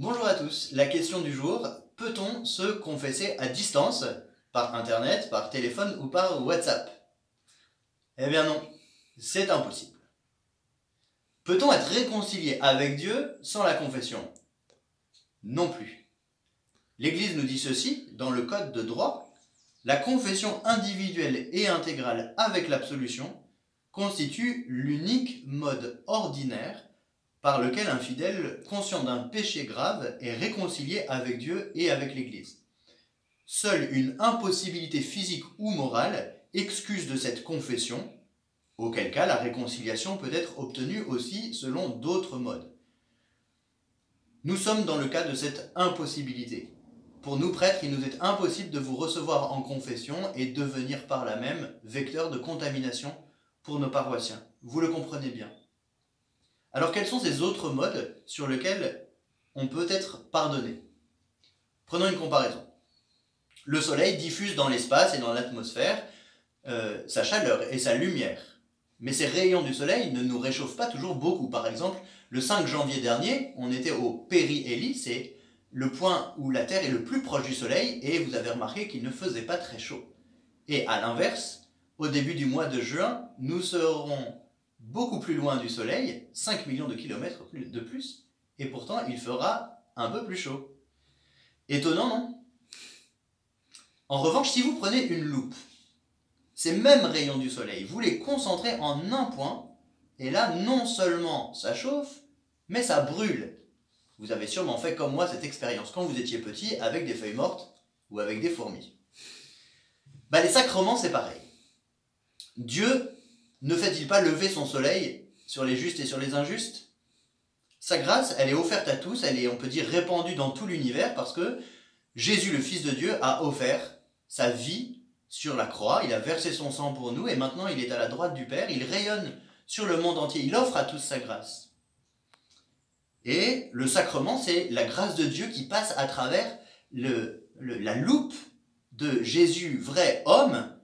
Bonjour à tous, la question du jour, peut-on se confesser à distance, par internet, par téléphone ou par WhatsApp? Eh bien non, c'est impossible. Peut-on être réconcilié avec Dieu sans la confession? Non plus. L'Église nous dit ceci, dans le Code de droit, la confession individuelle et intégrale avec l'absolution constitue l'unique mode ordinaire par lequel un fidèle, conscient d'un péché grave, est réconcilié avec Dieu et avec l'Église. Seule une impossibilité physique ou morale excuse de cette confession, auquel cas la réconciliation peut être obtenue aussi selon d'autres modes. Nous sommes dans le cas de cette impossibilité. Pour nous prêtres, il nous est impossible de vous recevoir en confession et devenir par là même vecteur de contamination pour nos paroissiens. Vous le comprenez bien. Alors quels sont ces autres modes sur lesquels on peut être pardonné? Prenons une comparaison. Le soleil diffuse dans l'espace et dans l'atmosphère sa chaleur et sa lumière. Mais ces rayons du soleil ne nous réchauffent pas toujours beaucoup. Par exemple, le 5 janvier dernier, on était au périhélie, c'est le point où la Terre est le plus proche du soleil, et vous avez remarqué qu'il ne faisait pas très chaud. Et à l'inverse, au début du mois de juin, nous serons beaucoup plus loin du soleil, 5 millions de kilomètres de plus, et pourtant il fera un peu plus chaud. Étonnant, non? En revanche, si vous prenez une loupe, ces mêmes rayons du soleil, vous les concentrez en un point, et là, non seulement ça chauffe, mais ça brûle. Vous avez sûrement fait comme moi cette expérience quand vous étiez petit avec des feuilles mortes ou avec des fourmis. Les sacrements, c'est pareil. Dieu ne fait-il pas lever son soleil sur les justes et sur les injustes? Sa grâce, elle est offerte à tous, elle est, on peut dire, répandue dans tout l'univers parce que Jésus, le Fils de Dieu, a offert sa vie sur la croix, il a versé son sang pour nous et maintenant il est à la droite du Père, il rayonne sur le monde entier, il offre à tous sa grâce. Et le sacrement, c'est la grâce de Dieu qui passe à travers la loupe de Jésus, vrai homme,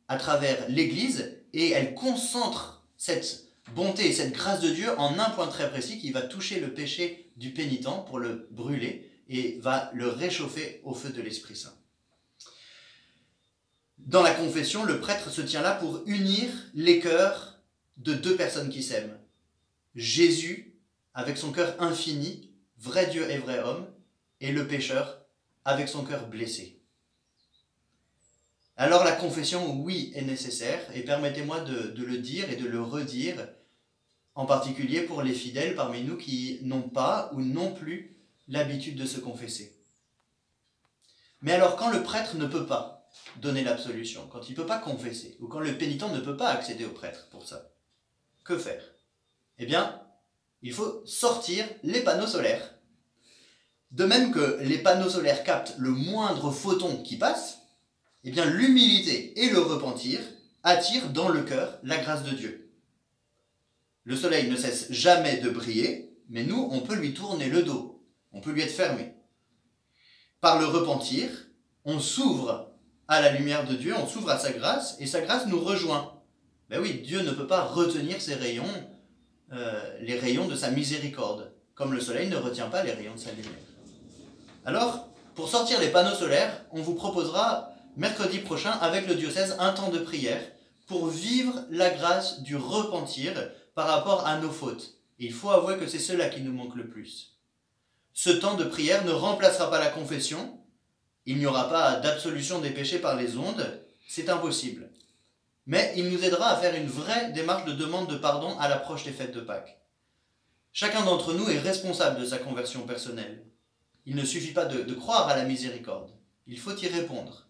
à travers l'Église, et elle concentre cette bonté et cette grâce de Dieu en un point très précis qui va toucher le péché du pénitent pour le brûler et va le réchauffer au feu de l'Esprit Saint. Dans la confession, le prêtre se tient là pour unir les cœurs de deux personnes qui s'aiment. Jésus, avec son cœur infini, vrai Dieu et vrai homme, et le pécheur, avec son cœur blessé. Alors la confession, oui, est nécessaire, et permettez-moi de le dire et de le redire, en particulier pour les fidèles parmi nous qui n'ont pas ou n'ont plus l'habitude de se confesser. Mais alors quand le prêtre ne peut pas donner l'absolution, quand il ne peut pas confesser, ou quand le pénitent ne peut pas accéder au prêtre pour ça, que faire? Eh bien, il faut sortir les panneaux solaires. De même que les panneaux solaires captent le moindre photon qui passe, eh bien l'humilité et le repentir attirent dans le cœur la grâce de Dieu. Le soleil ne cesse jamais de briller, mais nous, on peut lui tourner le dos, on peut lui être fermé. Par le repentir, on s'ouvre à la lumière de Dieu, on s'ouvre à sa grâce, et sa grâce nous rejoint. Ben oui, Dieu ne peut pas retenir ses rayons, les rayons de sa miséricorde, comme le soleil ne retient pas les rayons de sa lumière. Alors, pour sortir les panneaux solaires, on vous proposera mercredi prochain, avec le diocèse, un temps de prière pour vivre la grâce du repentir par rapport à nos fautes. Et il faut avouer que c'est cela qui nous manque le plus. Ce temps de prière ne remplacera pas la confession, il n'y aura pas d'absolution des péchés par les ondes, c'est impossible. Mais il nous aidera à faire une vraie démarche de demande de pardon à l'approche des fêtes de Pâques. Chacun d'entre nous est responsable de sa conversion personnelle. Il ne suffit pas de croire à la miséricorde, il faut y répondre.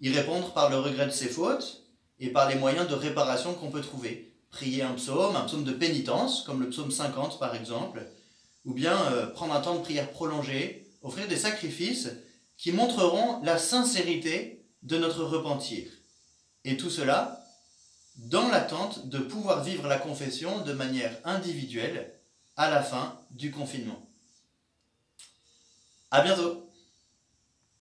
Y répondre par le regret de ses fautes et par les moyens de réparation qu'on peut trouver. Prier un psaume de pénitence, comme le psaume 50 par exemple, ou bien prendre un temps de prière prolongé, offrir des sacrifices qui montreront la sincérité de notre repentir. Et tout cela dans l'attente de pouvoir vivre la confession de manière individuelle à la fin du confinement. À bientôt!